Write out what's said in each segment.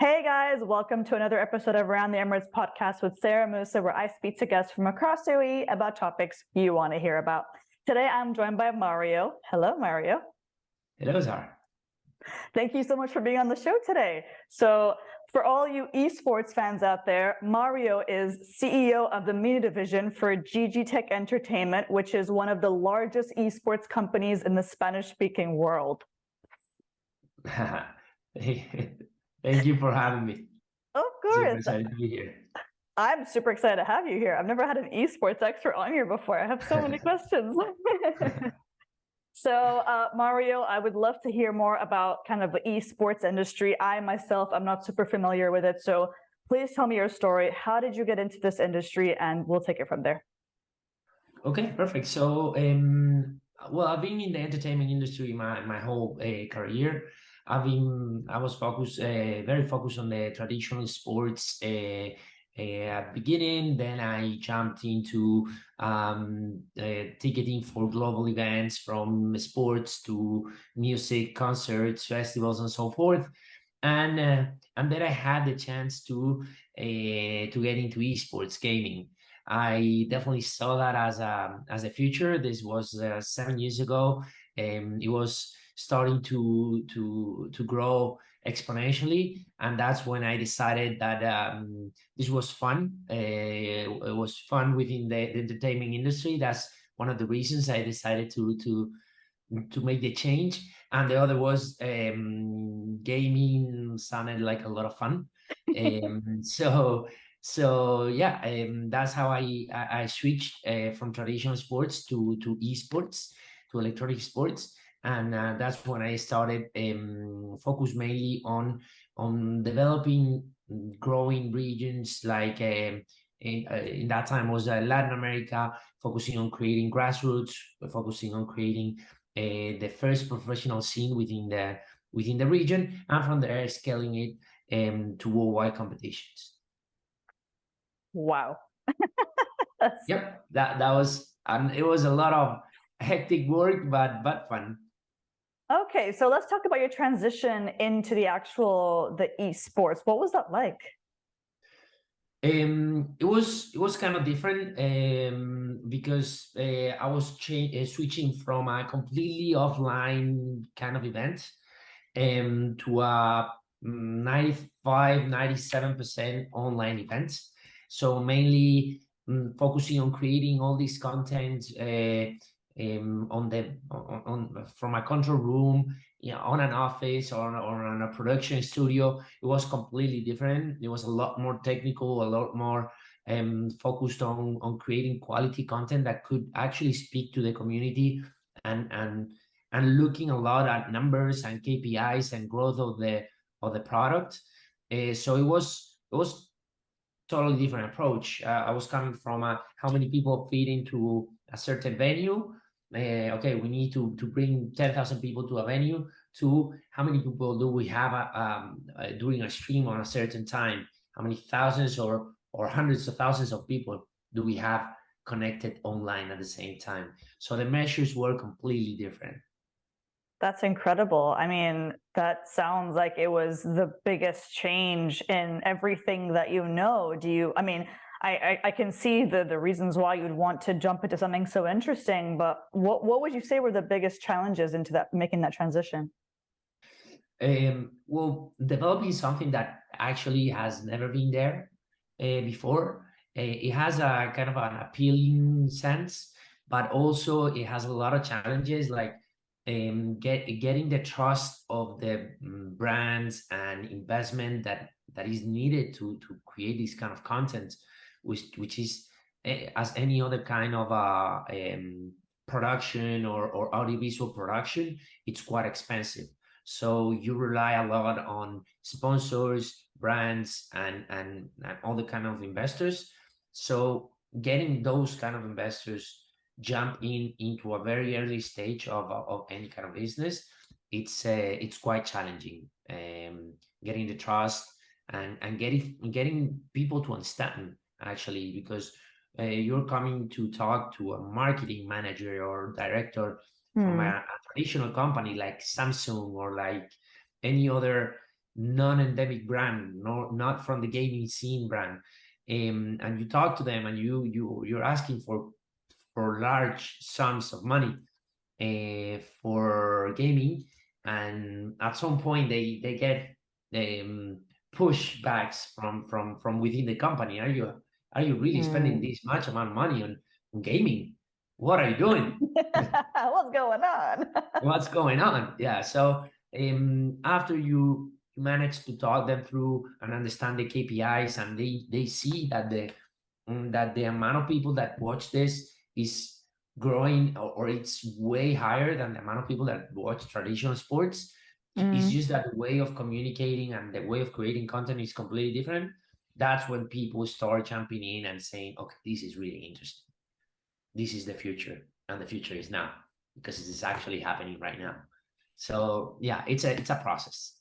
Hey guys, welcome to another episode of Around the Emirates podcast with Sara Mousa, where I speak to guests from across UAE about topics you want to hear about. Today I'm joined by Mario. Hello, Mario. Hello, Sara. Thank you so much for being on the show today. So, for all you esports fans out there, Mario is CEO of the MENA division for GGTechEntertainment, which is one of the largest esports companies in the Spanish-speaking world. Thank you for having me. Of Super course. excited to be here. I'm super excited to have you here. I've never had an esports expert on here before. I have so many questions. So, Mario, I would love to hear more about kind of the esports industry. I myself, I'm not super familiar with it. So please tell me your story. How did you get into this industry? And we'll take it from there. Okay, perfect. So, well, I've been in the entertainment industry my whole career. I was focused, very focused on the traditional sports at the beginning. Then I jumped into ticketing for global events, from sports to music, concerts, festivals, and so forth. And then I had the chance to get into esports gaming. I definitely saw that as a future. This was 7 years ago, and it was starting to grow exponentially, and that's when I decided that this was fun. It was fun within the entertainment industry. That's one of the reasons I decided to make the change. And the other was gaming sounded like a lot of fun. So yeah, that's how I switched from traditional sports to esports, to electronic sports. And that's when I started focus mainly on developing growing regions like in that time was Latin America, focusing on creating grassroots, focusing on creating the first professional scene within the region, and from there scaling it to worldwide competitions. Wow. Yep, that was it was a lot of hectic work, but fun. Okay, so let's talk about your transition into the esports. What was that like? It was kind of different because I was switching from a completely offline kind of event to a 95-97% online event. So mainly focusing on creating all this content from a control room, on an office or on a production studio. It was completely different. It was a lot more technical, a lot more focused on creating quality content that could actually speak to the community, and looking a lot at numbers and KPIs and growth of the product. So it was totally different approach. I was coming from how many people fit into a certain venue. Okay, we need to bring 10,000 people to a venue, to how many people do we have doing a stream on a certain time? How many thousands or hundreds of thousands of people do we have connected online at the same time? So the measures were completely different. That's incredible. I mean, that sounds like it was the biggest change in everything that you know. I can see the reasons why you'd want to jump into something so interesting, but what would you say were the biggest challenges into that, making that transition? Well, developing something that actually has never been there before. It has a kind of an appealing sense, but also it has a lot of challenges, like getting the trust of the brands and investment that is needed to create this kind of content, which is as any other kind of production or audiovisual production, it's quite expensive. So you rely a lot on sponsors, brands, and other kind of investors. So getting those kind of investors jump into a very early stage of any kind of business, it's quite challenging. Getting the trust and getting people to understand, actually, because you're coming to talk to a marketing manager or director from a traditional company like Samsung or like any other non-endemic brand, not from the gaming scene brand, and you talk to them and you're asking for large sums of money for gaming, and at some point they get pushbacks from within the company. Are you really spending this much amount of money on gaming? What are you doing? What's going on? What's going on? Yeah. So after you manage to talk them through and understand the KPIs, and they see that the amount of people that watch this is growing, or it's way higher than the amount of people that watch traditional sports. It's just that the way of communicating and the way of creating content is completely different. That's when people start jumping in and saying, okay, this is really interesting. This is the future, and the future is now, because it is actually happening right now. So yeah, it's a process.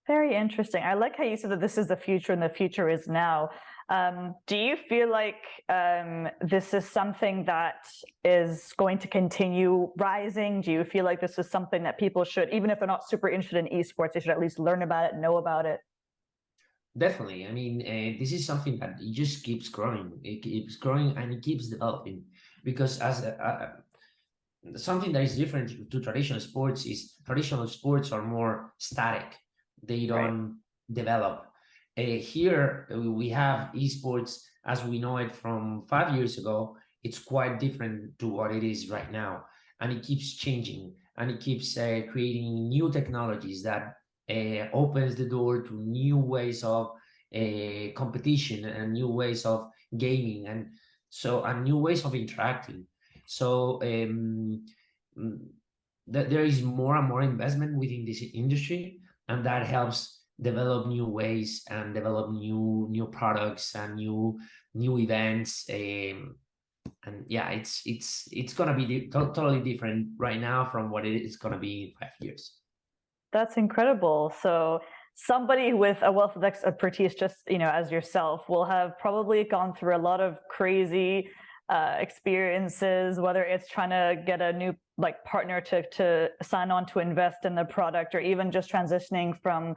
Very interesting. I like how you said that this is the future and the future is now. Do you feel like this is something that is going to continue rising? Do you feel like this is something that people should, even if they're not super interested in esports, they should at least learn about it, know about it? Definitely. I mean, this is something that it just keeps growing. It keeps growing and it keeps developing, because as something that is different to traditional sports is traditional sports are more static. They don't develop. Here we have esports as we know it from 5 years ago. It's quite different to what it is right now, and it keeps changing, and it keeps creating new technologies that opens the door to new ways of competition and new ways of gaming, and new ways of interacting. So there is more and more investment within this industry, and that helps develop new ways and develop new products and new events. And yeah, it's gonna be totally different right now from what it is gonna be in 5 years. That's incredible. So somebody with a wealth of expertise, just as yourself, will have probably gone through a lot of crazy experiences, whether it's trying to get a new partner to sign on to invest in the product, or even just transitioning from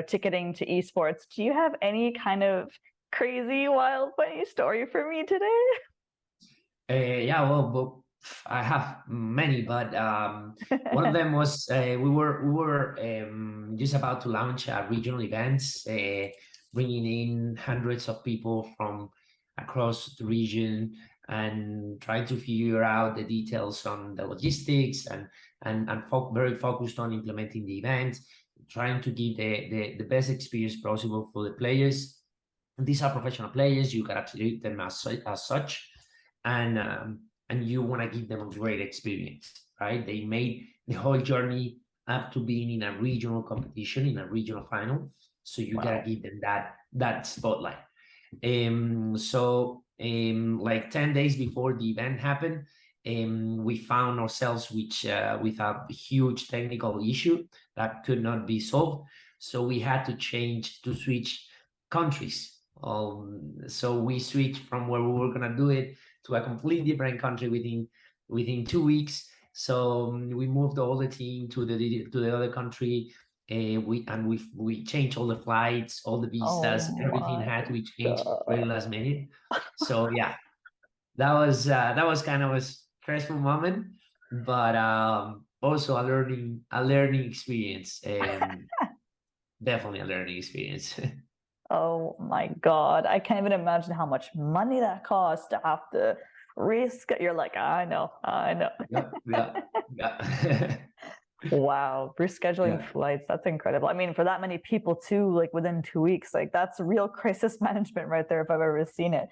ticketing to esports. Do you have any kind of crazy, wild, funny story for me today? Yeah, well, I have many, but one of them was we were just about to launch a regional events, bringing in hundreds of people from across the region, and trying to figure out the details on the logistics, and very focused on implementing the event, trying to give the best experience possible for the players. And these are professional players. You gotta treat them as such, and you want to give them a great experience, right? They made the whole journey up to being in a regional competition, in a regional final, so you gotta give them that spotlight. Like 10 days before the event happened, we found ourselves with a huge technical issue that could not be solved, so we had to switch countries. So we switched from where we were gonna do it to a completely different country within 2 weeks. So we moved all the team to the other country. We changed all the flights, all the visas, everything had to be changed very last minute. So yeah, that was kind of a stressful moment, but also a learning experience. Definitely a learning experience. Oh my God. I can't even imagine how much money that costs to have to risk. You're like, I know. Yeah. Wow. Rescheduling flights. That's incredible. I mean, for that many people too, like within 2 weeks, like that's real crisis management right there if I've ever seen it.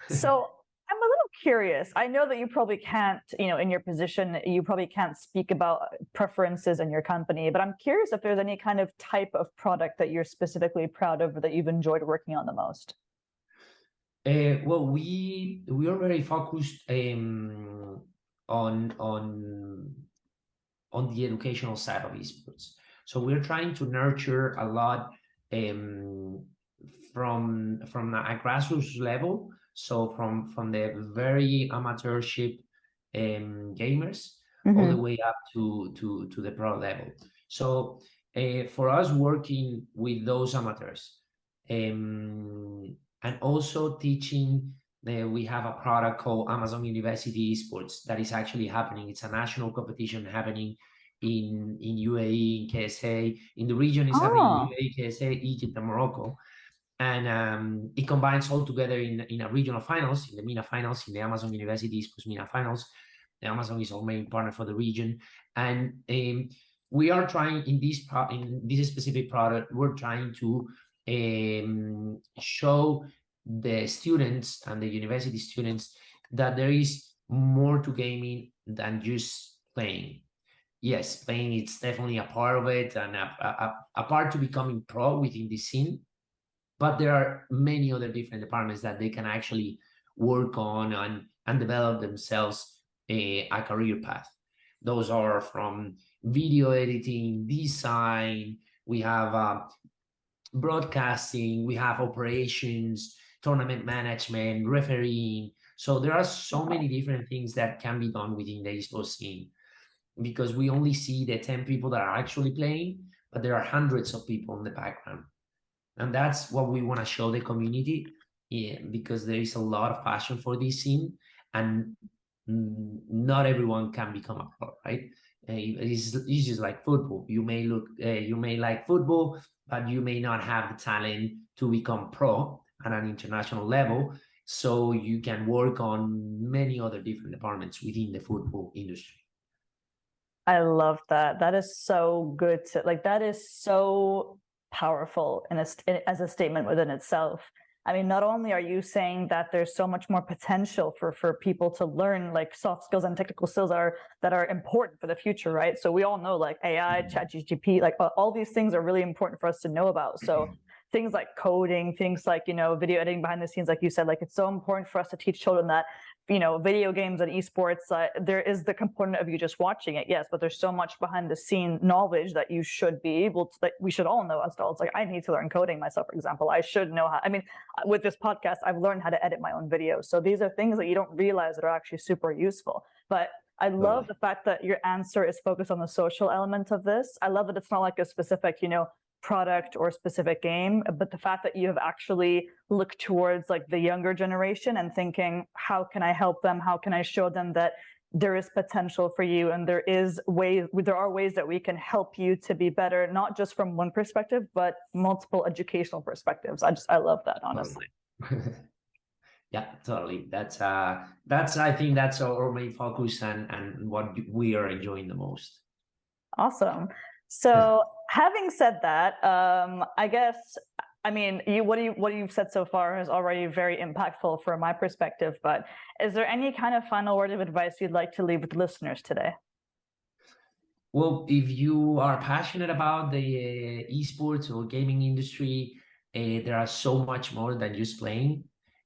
So I'm a little curious. I know that you probably can't, in your position, you probably can't speak about preferences in your company, but I'm curious if there's any kind of type of product that you're specifically proud of or that you've enjoyed working on the most. Well, we are very focused on the educational side of esports. So we're trying to nurture a lot from a grassroots level. So from the very amateurship gamers all the way up to the pro level. So For us working with those amateurs, and also teaching, we have a product called Amazon University Esports that is actually happening. It's a national competition happening in UAE, in KSA. In the region is happening in Oh, UAE, KSA, Egypt, and Morocco. And it combines all together in a regional finals, in the MENA finals, in the Amazon University Esports MENA finals. The Amazon is our main partner for the region, and we are trying in this specific product. We're trying to show the students and the university students that there is more to gaming than just playing. Yes, playing is definitely a part of it, and a part to becoming pro within the scene, but there are many other different departments that they can actually work on and develop themselves a career path. Those are from video editing, design, we have broadcasting, we have operations, tournament management, refereeing. So there are so many different things that can be done within the esports scene, because we only see the 10 people that are actually playing, but there are hundreds of people in the background. And that's what we want to show the community, yeah, because there is a lot of passion for this scene, and not everyone can become a pro, right? It's just like football. You may like football, but you may not have the talent to become pro at an international level. So you can work on many other different departments within the football industry. I love that. That is so good to like. That is so powerful as a statement within itself. I mean, not only are you saying that there's so much more potential for people to learn like soft skills and technical skills that are important for the future, right? So we all know like AI, ChatGPT, like all these things are really important for us to know about. So things like coding, things like, video editing behind the scenes, like you said, like it's so important for us to teach children that video games and esports, there is the component of you just watching it, yes, but there's so much behind the scene knowledge that you should be able to, that we should all know as adults. Like I need to learn coding myself, for example. I should know how, I mean, with this podcast, I've learned how to edit my own videos. So these are things that you don't realize that are actually super useful. But I love the fact that your answer is focused on the social element of this. I love that it's not like a specific, product or specific game, but the fact that you have actually looked towards like the younger generation and thinking, how can I help them? How can I show them that there is potential for you, and there are ways that we can help you to be better, not just from one perspective, but multiple educational perspectives. I love that, honestly. Yeah, totally. That's I think that's our main focus, and what we are enjoying the most. Awesome. So having said that, I guess, I mean, what you've said so far is already very impactful from my perspective, but is there any kind of final word of advice you'd like to leave with listeners today? Well, if you are passionate about the esports or gaming industry, there are so much more than just playing.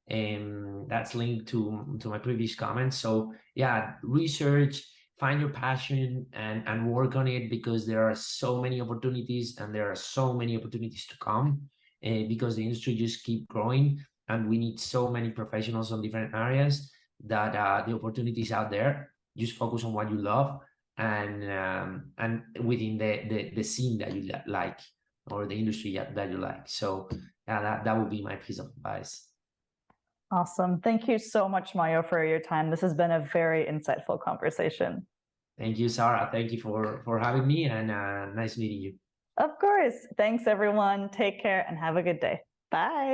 And that's linked to my previous comments. So yeah, research, find your passion, and work on it, because there are so many opportunities, and there are so many opportunities to come, because the industry just keep growing, and we need so many professionals on different areas, that the opportunities out there. Just focus on what you love, and within the scene that you like, or the industry that you like. So yeah, that would be my piece of advice. Awesome. Thank you so much, Mario, for your time. This has been a very insightful conversation. Thank you, Sarah. Thank you for having me, and nice meeting you. Of course. Thanks, everyone. Take care and have a good day. Bye.